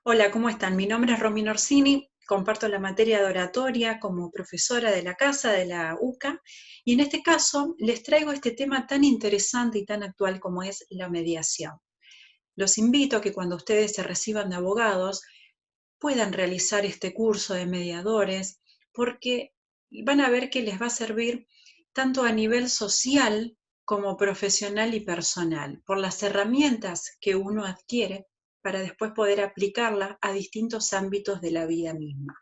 Hola, ¿cómo están? Mi nombre es Romina Orsini, comparto la materia de oratoria como profesora de la casa de la UCA y en este caso les traigo este tema tan interesante y tan actual como es la mediación. Los invito a que cuando ustedes se reciban de abogados puedan realizar este curso de mediadores porque van a ver que les va a servir tanto a nivel social como profesional y personal, por las herramientas que uno adquiere para después poder aplicarla a distintos ámbitos de la vida misma.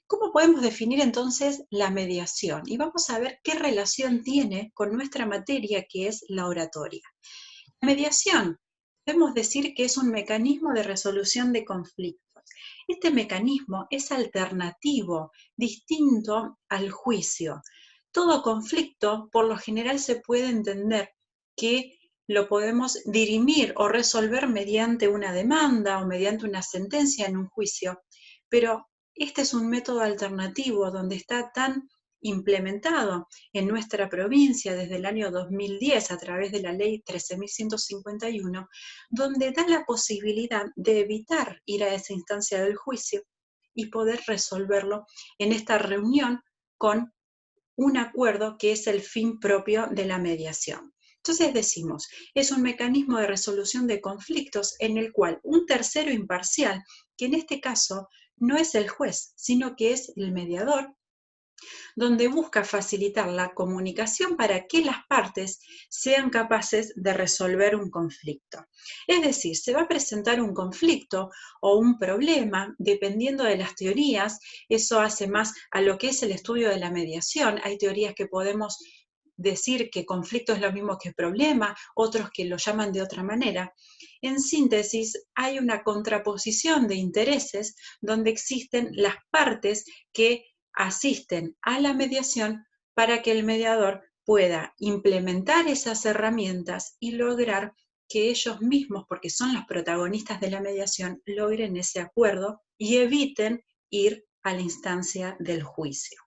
¿Cómo podemos definir entonces la mediación? Y vamos a ver qué relación tiene con nuestra materia que es la oratoria. La mediación, podemos decir que es un mecanismo de resolución de conflictos. Este mecanismo es alternativo, distinto al juicio. Todo conflicto, por lo general, se puede entender que lo podemos dirimir o resolver mediante una demanda o mediante una sentencia en un juicio, pero este es un método alternativo donde está tan implementado en nuestra provincia desde el año 2010 a través de la ley 13.151, donde da la posibilidad de evitar ir a esa instancia del juicio y poder resolverlo en esta reunión con un acuerdo que es el fin propio de la mediación. Entonces decimos, es un mecanismo de resolución de conflictos en el cual un tercero imparcial, que en este caso no es el juez, sino que es el mediador, donde busca facilitar la comunicación para que las partes sean capaces de resolver un conflicto. Es decir, se va a presentar un conflicto o un problema, dependiendo de las teorías, eso hace más a lo que es el estudio de la mediación. Hay teorías que podemos decir que conflicto es lo mismo que problema, otros que lo llaman de otra manera. En síntesis, hay una contraposición de intereses donde existen las partes que asisten a la mediación para que el mediador pueda implementar esas herramientas y lograr que ellos mismos, porque son los protagonistas de la mediación, logren ese acuerdo y eviten ir a la instancia del juicio.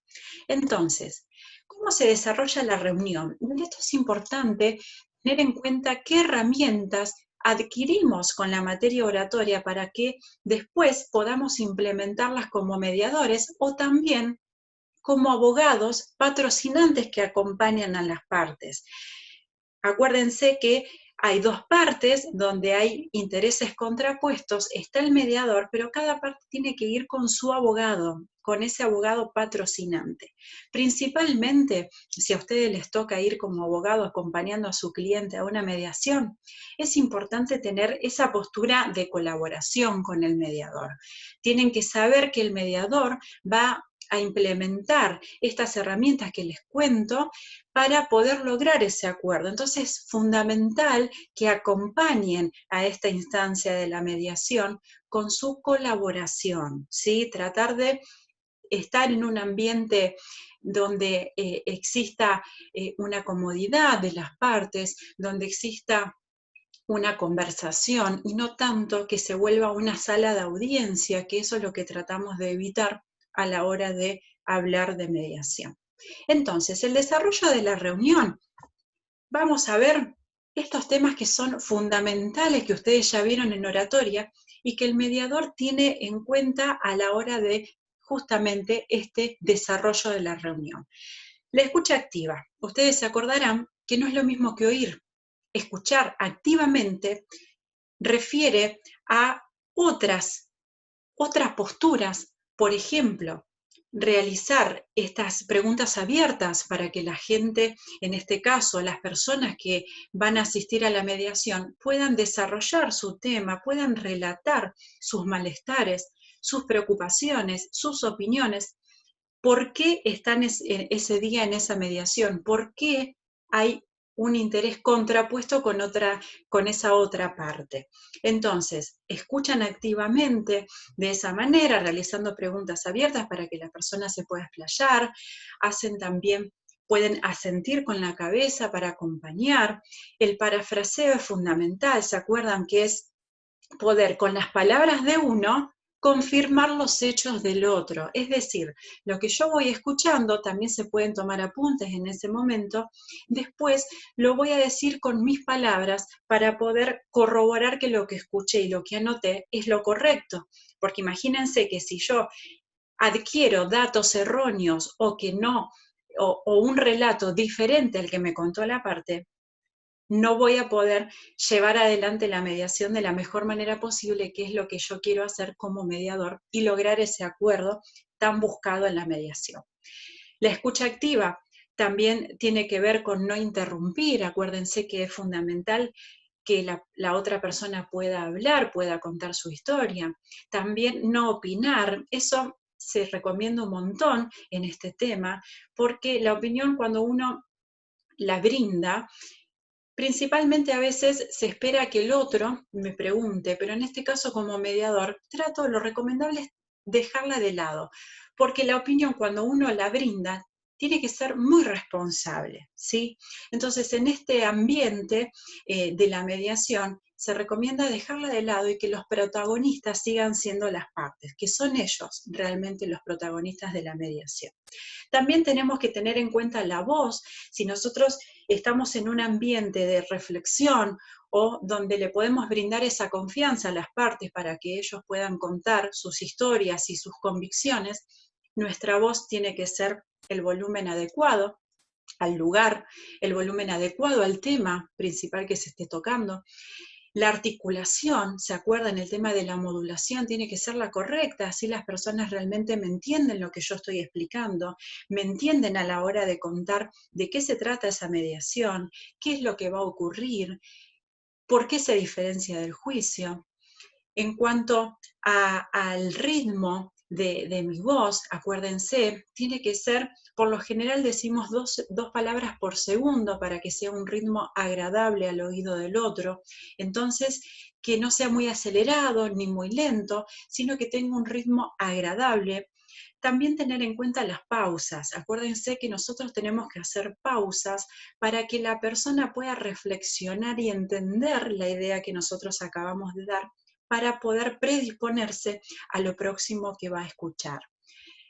Entonces, ¿cómo se desarrolla la reunión? Esto es importante tener en cuenta qué herramientas adquirimos con la materia oratoria para que después podamos implementarlas como mediadores o también como abogados patrocinantes que acompañan a las partes. Acuérdense que hay dos partes donde hay intereses contrapuestos, está el mediador, pero cada parte tiene que ir con su abogado, con ese abogado patrocinante. Principalmente, si a ustedes les toca ir como abogado acompañando a su cliente a una mediación, es importante tener esa postura de colaboración con el mediador. Tienen que saber que el mediador va a implementar estas herramientas que les cuento para poder lograr ese acuerdo. Entonces es fundamental que acompañen a esta instancia de la mediación con su colaboración, ¿sí? Tratar de estar en un ambiente donde exista una comodidad de las partes, donde exista una conversación y no tanto que se vuelva una sala de audiencia, que eso es lo que tratamos de evitar a la hora de hablar de mediación. Entonces, el desarrollo de la reunión, vamos a ver estos temas que son fundamentales, que ustedes ya vieron en oratoria, y que el mediador tiene en cuenta a la hora de justamente este desarrollo de la reunión. La escucha activa. Ustedes se acordarán que no es lo mismo que oír. Escuchar activamente refiere a otras posturas, por ejemplo, realizar estas preguntas abiertas para que la gente, en este caso las personas que van a asistir a la mediación, puedan desarrollar su tema, puedan relatar sus malestares, sus preocupaciones, sus opiniones, por qué están ese día en esa mediación, por qué hay un interés contrapuesto con esa otra parte. Entonces, escuchan activamente de esa manera, realizando preguntas abiertas para que la persona se pueda explayar, hacen también, pueden asentir con la cabeza para acompañar. El parafraseo es fundamental, ¿se acuerdan que es poder con las palabras de uno confirmar los hechos del otro. Es decir, lo que yo voy escuchando, también se pueden tomar apuntes en ese momento, después lo voy a decir con mis palabras para poder corroborar que lo que escuché y lo que anoté es lo correcto. Porque imagínense que si yo adquiero datos erróneos o que no, o un relato diferente al que me contó la parte, no voy a poder llevar adelante la mediación de la mejor manera posible, que es lo que yo quiero hacer como mediador y lograr ese acuerdo tan buscado en la mediación. La escucha activa también tiene que ver con no interrumpir. Acuérdense que es fundamental que la otra persona pueda hablar, pueda contar su historia. También no opinar. Eso se recomienda un montón en este tema, porque la opinión, cuando uno la brinda, principalmente a veces se espera que el otro me pregunte, pero en este caso como mediador, lo recomendable es dejarla de lado, porque la opinión, cuando uno la brinda, tiene que ser muy responsable, ¿sí? Entonces, en este ambiente de la mediación, se recomienda dejarla de lado y que los protagonistas sigan siendo las partes, que son ellos realmente los protagonistas de la mediación. También tenemos que tener en cuenta la voz. Si nosotros estamos en un ambiente de reflexión o donde le podemos brindar esa confianza a las partes para que ellos puedan contar sus historias y sus convicciones, nuestra voz tiene que ser el volumen adecuado al lugar, el volumen adecuado al tema principal que se esté tocando. La articulación, ¿se acuerdan? El tema de la modulación tiene que ser la correcta, así las personas realmente me entienden lo que yo estoy explicando, me entienden a la hora de contar de qué se trata esa mediación, qué es lo que va a ocurrir, por qué se diferencia del juicio. En cuanto al ritmo de mi voz, acuérdense, tiene que ser, por lo general decimos dos palabras por segundo para que sea un ritmo agradable al oído del otro. Entonces, que no sea muy acelerado ni muy lento, sino que tenga un ritmo agradable. También tener en cuenta las pausas. Acuérdense que nosotros tenemos que hacer pausas para que la persona pueda reflexionar y entender la idea que nosotros acabamos de dar, para poder predisponerse a lo próximo que va a escuchar.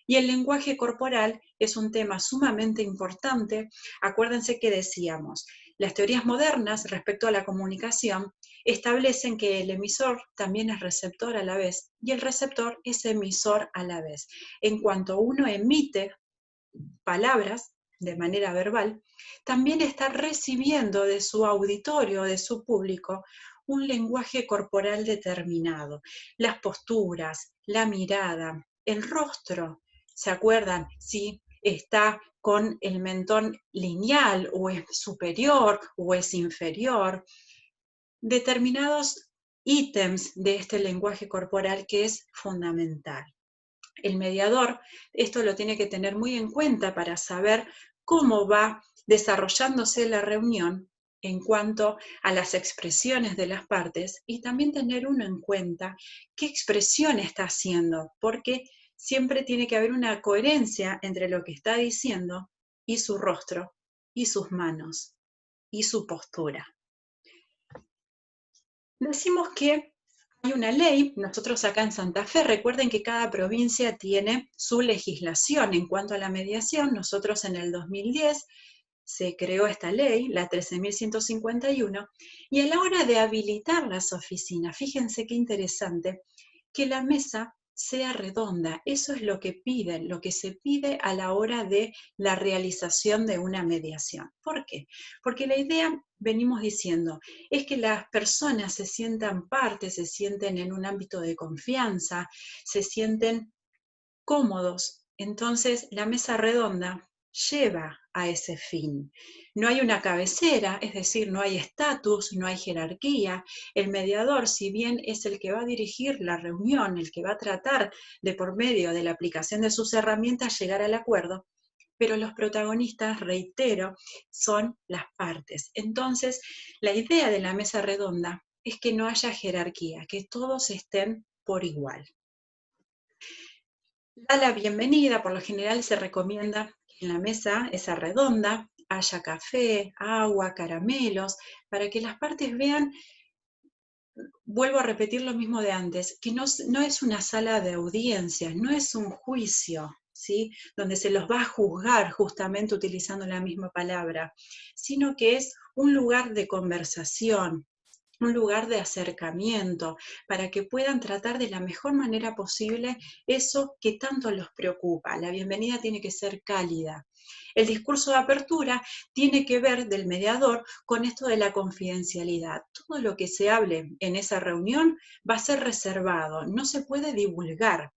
Y el lenguaje corporal es un tema sumamente importante. Acuérdense que decíamos, las teorías modernas respecto a la comunicación establecen que el emisor también es receptor a la vez y el receptor es emisor a la vez. En cuanto uno emite palabras de manera verbal, también está recibiendo de su auditorio, de su público, un lenguaje corporal determinado. Las posturas, la mirada, el rostro, ¿se acuerdan? Si está con el mentón lineal o es superior o es inferior. Determinados ítems de este lenguaje corporal que es fundamental. El mediador esto lo tiene que tener muy en cuenta para saber cómo va desarrollándose la reunión en cuanto a las expresiones de las partes, y también tener uno en cuenta qué expresión está haciendo, porque siempre tiene que haber una coherencia entre lo que está diciendo y su rostro y sus manos y su postura. Decimos que hay una ley. Nosotros acá en Santa Fe, recuerden que cada provincia tiene su legislación en cuanto a la mediación. Nosotros en el 2010 se creó esta ley, la 13.151, y a la hora de habilitar las oficinas, fíjense qué interesante, que la mesa sea redonda. Eso es lo que piden, lo que se pide a la hora de la realización de una mediación. ¿Por qué? Porque la idea, venimos diciendo, es que las personas se sientan parte, se sienten en un ámbito de confianza, se sienten cómodos. Entonces, la mesa redonda lleva a ese fin. No hay una cabecera, es decir, no hay estatus, no hay jerarquía. El mediador, si bien es el que va a dirigir la reunión, el que va a tratar de, por medio de la aplicación de sus herramientas, llegar al acuerdo, pero los protagonistas, reitero, son las partes. Entonces, la idea de la mesa redonda es que no haya jerarquía, que todos estén por igual. Da la bienvenida, por lo general se recomienda que en la mesa esa redonda haya café, agua, caramelos, para que las partes vean vuelvo a repetir lo mismo de antes, que no es una sala de audiencias, no es un juicio, ¿sí? Donde se los va a juzgar justamente utilizando la misma palabra, sino que es un lugar de conversación, un lugar de acercamiento, para que puedan tratar de la mejor manera posible eso que tanto los preocupa. La bienvenida tiene que ser cálida. El discurso de apertura tiene que ver del mediador con esto de la confidencialidad. Todo lo que se hable en esa reunión va a ser reservado, no se puede divulgar.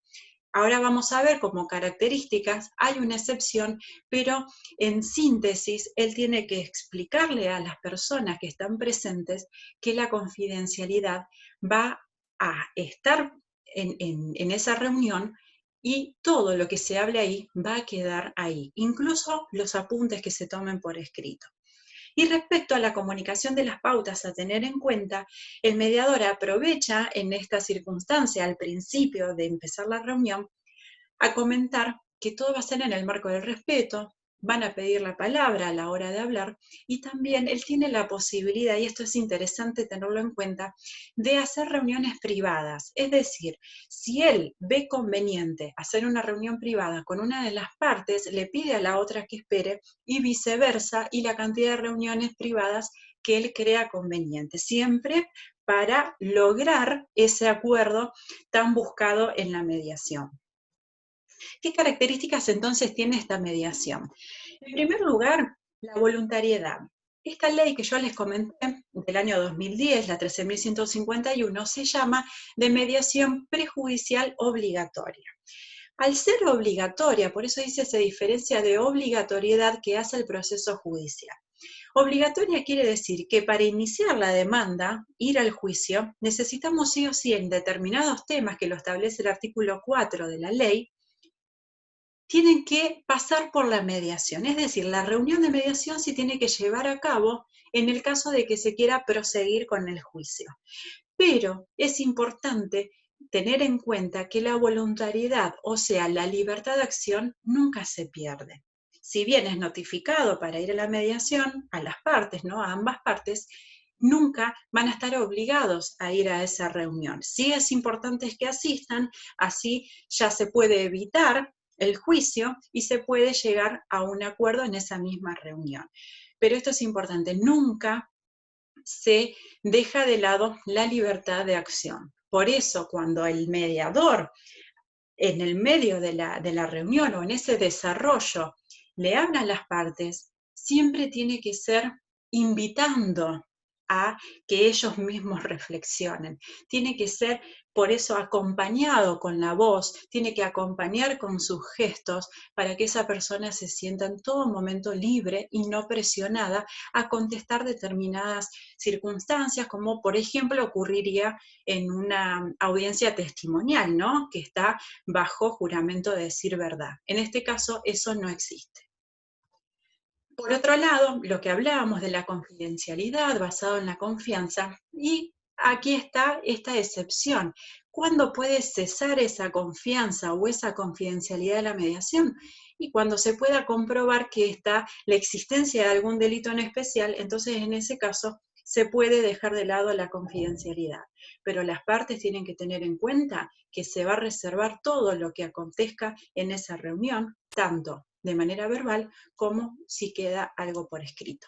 Ahora vamos a ver como características, hay una excepción, pero en síntesis, él tiene que explicarle a las personas que están presentes que la confidencialidad va a estar en esa reunión y todo lo que se hable ahí va a quedar ahí, incluso los apuntes que se tomen por escrito. Y respecto a la comunicación de las pautas a tener en cuenta, el mediador aprovecha en esta circunstancia, al principio de empezar la reunión, a comentar que todo va a ser en el marco del respeto, van a pedir la palabra a la hora de hablar y también él tiene la posibilidad, y esto es interesante tenerlo en cuenta, de hacer reuniones privadas. Es decir, si él ve conveniente hacer una reunión privada con una de las partes, le pide a la otra que espere y viceversa, y la cantidad de reuniones privadas que él crea conveniente, siempre para lograr ese acuerdo tan buscado en la mediación. ¿Qué características entonces tiene esta mediación? En primer lugar, la voluntariedad. Esta ley que yo les comenté del año 2010, la 13.151, se llama de mediación prejudicial obligatoria. Al ser obligatoria, por eso dice, se diferencia de obligatoriedad que hace el proceso judicial. Obligatoria quiere decir que para iniciar la demanda, ir al juicio, necesitamos sí o sí en determinados temas que lo establece el artículo 4 de la ley, tienen que pasar por la mediación. Es decir, la reunión de mediación se tiene que llevar a cabo en el caso de que se quiera proseguir con el juicio. Pero es importante tener en cuenta que la voluntariedad, o sea, la libertad de acción, nunca se pierde. Si bien es notificado para ir a la mediación, a las partes, ¿no? A ambas partes, nunca van a estar obligados a ir a esa reunión. Sí es importante que asistan, así ya se puede evitar el juicio y se puede llegar a un acuerdo en esa misma reunión. Pero esto es importante, nunca se deja de lado la libertad de acción. Por eso, cuando el mediador, en el medio de la reunión o en ese desarrollo, le habla a las partes, siempre tiene que ser invitando a que ellos mismos reflexionen. Tiene que ser, por eso, acompañado con la voz, tiene que acompañar con sus gestos para que esa persona se sienta en todo momento libre y no presionada a contestar determinadas circunstancias, como por ejemplo ocurriría en una audiencia testimonial, ¿no? Que está bajo juramento de decir verdad. En este caso, eso no existe. Por otro lado, lo que hablábamos de la confidencialidad basado en la confianza, y aquí está esta excepción. ¿Cuándo puede cesar esa confianza o esa confidencialidad de la mediación? Y cuando se pueda comprobar que está la existencia de algún delito en especial, entonces en ese caso se puede dejar de lado la confidencialidad. Pero las partes tienen que tener en cuenta que se va a reservar todo lo que acontezca en esa reunión, tanto de manera verbal como si queda algo por escrito.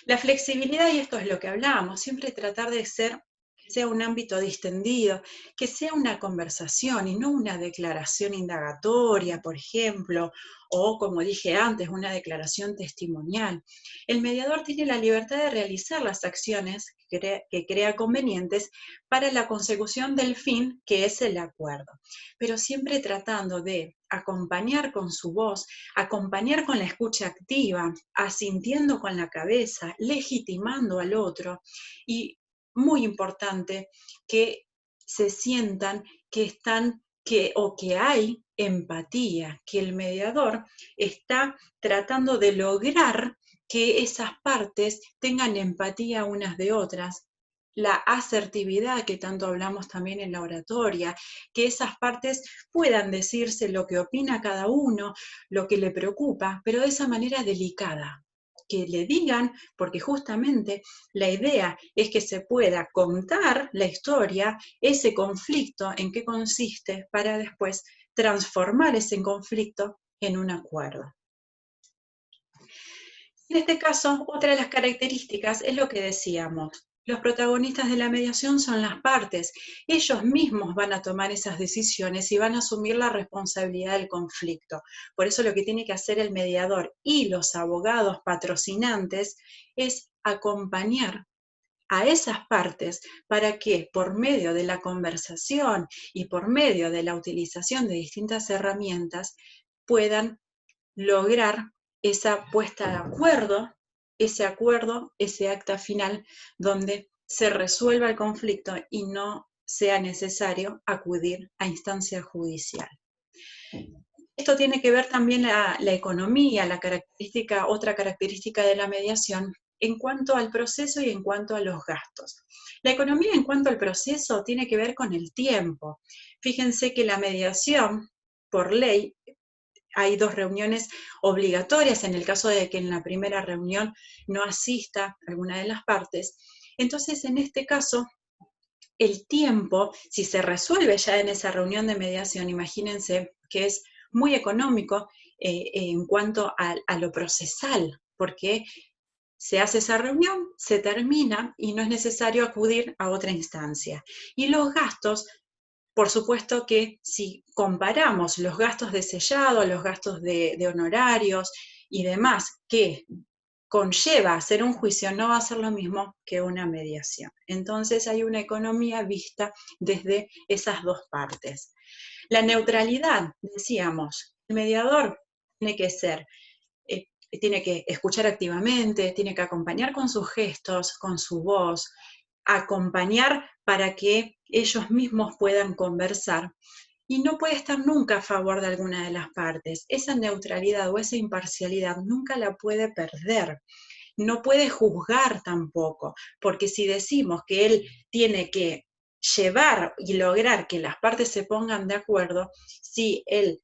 La flexibilidad, y esto es lo que hablábamos, siempre tratar de que sea un ámbito distendido, que sea una conversación y no una declaración indagatoria, por ejemplo, o como dije antes, una declaración testimonial. El mediador tiene la libertad de realizar las acciones que crea convenientes para la consecución del fin, que es el acuerdo, pero siempre tratando de acompañar con su voz, acompañar con la escucha activa, asintiendo con la cabeza, legitimando al otro y, muy importante, que se sientan que están, o que hay empatía, que el mediador está tratando de lograr que esas partes tengan empatía unas de otras, la asertividad que tanto hablamos también en la oratoria, que esas partes puedan decirse lo que opina cada uno, lo que le preocupa, pero de esa manera delicada. que le digan, porque justamente la idea es que se pueda contar la historia, ese conflicto, en qué consiste, para después transformar ese conflicto en un acuerdo. En este caso, otra de las características es lo que decíamos. Los protagonistas de la mediación son las partes. Ellos mismos van a tomar esas decisiones y van a asumir la responsabilidad del conflicto. Por eso lo que tiene que hacer el mediador y los abogados patrocinantes es acompañar a esas partes para que por medio de la conversación y por medio de la utilización de distintas herramientas puedan lograr esa puesta de acuerdo, ese acta final donde se resuelva el conflicto y no sea necesario acudir a instancia judicial. Esto tiene que ver también la economía, otra característica de la mediación en cuanto al proceso y en cuanto a los gastos. La economía en cuanto al proceso tiene que ver con el tiempo. Fíjense que la mediación, por ley, hay 2 reuniones obligatorias en el caso de que en la primera reunión no asista alguna de las partes. Entonces, en este caso, el tiempo, si se resuelve ya en esa reunión de mediación, imagínense que es muy económico en cuanto a lo procesal, porque se hace esa reunión, se termina y no es necesario acudir a otra instancia. Y los gastos, por supuesto que si comparamos los gastos de sellado, los gastos de honorarios y demás que conlleva hacer un juicio, no va a ser lo mismo que una mediación. Entonces hay una economía vista desde esas 2 partes. La neutralidad, decíamos, el mediador tiene que ser, tiene que escuchar activamente, tiene que acompañar con sus gestos, con su voz, acompañar para que ellos mismos puedan conversar y no puede estar nunca a favor de alguna de las partes. Esa neutralidad o esa imparcialidad nunca la puede perder. No puede juzgar tampoco, porque si decimos que él tiene que llevar y lograr que las partes se pongan de acuerdo, si él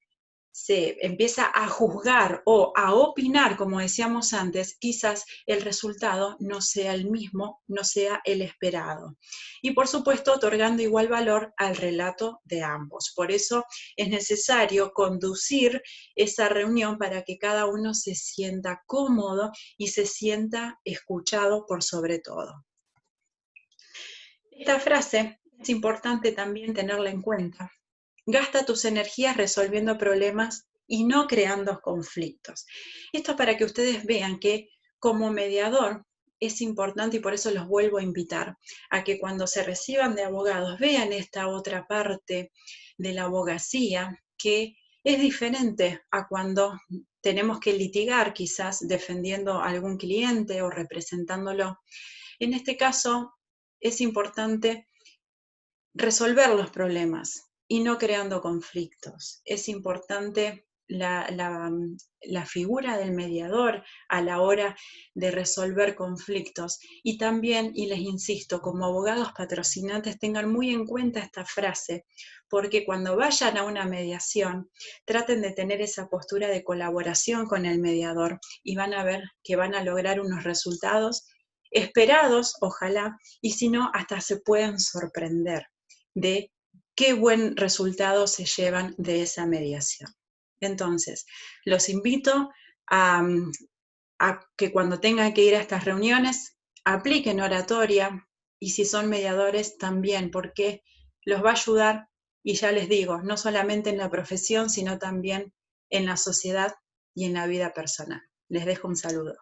se empieza a juzgar o a opinar, como decíamos antes, quizás el resultado no sea el mismo, no sea el esperado. Y por supuesto, otorgando igual valor al relato de ambos. Por eso es necesario conducir esa reunión para que cada uno se sienta cómodo y se sienta escuchado por sobre todo. Esta frase es importante también tenerla en cuenta. Gasta tus energías resolviendo problemas y no creando conflictos. Esto para que ustedes vean que como mediador es importante y por eso los vuelvo a invitar a que cuando se reciban de abogados vean esta otra parte de la abogacía que es diferente a cuando tenemos que litigar quizás defendiendo a algún cliente o representándolo. En este caso es importante resolver los problemas y no creando conflictos. Es importante la figura del mediador a la hora de resolver conflictos. Y también, y les insisto, como abogados patrocinantes tengan muy en cuenta esta frase, porque cuando vayan a una mediación, traten de tener esa postura de colaboración con el mediador y van a ver que van a lograr unos resultados esperados, ojalá, y si no, hasta se pueden sorprender de qué buen resultado se llevan de esa mediación. Entonces, los invito a, a que cuando tengan que ir a estas reuniones, apliquen oratoria y si son mediadores también, porque los va a ayudar, y ya les digo, no solamente en la profesión, sino también en la sociedad y en la vida personal. Les dejo un saludo.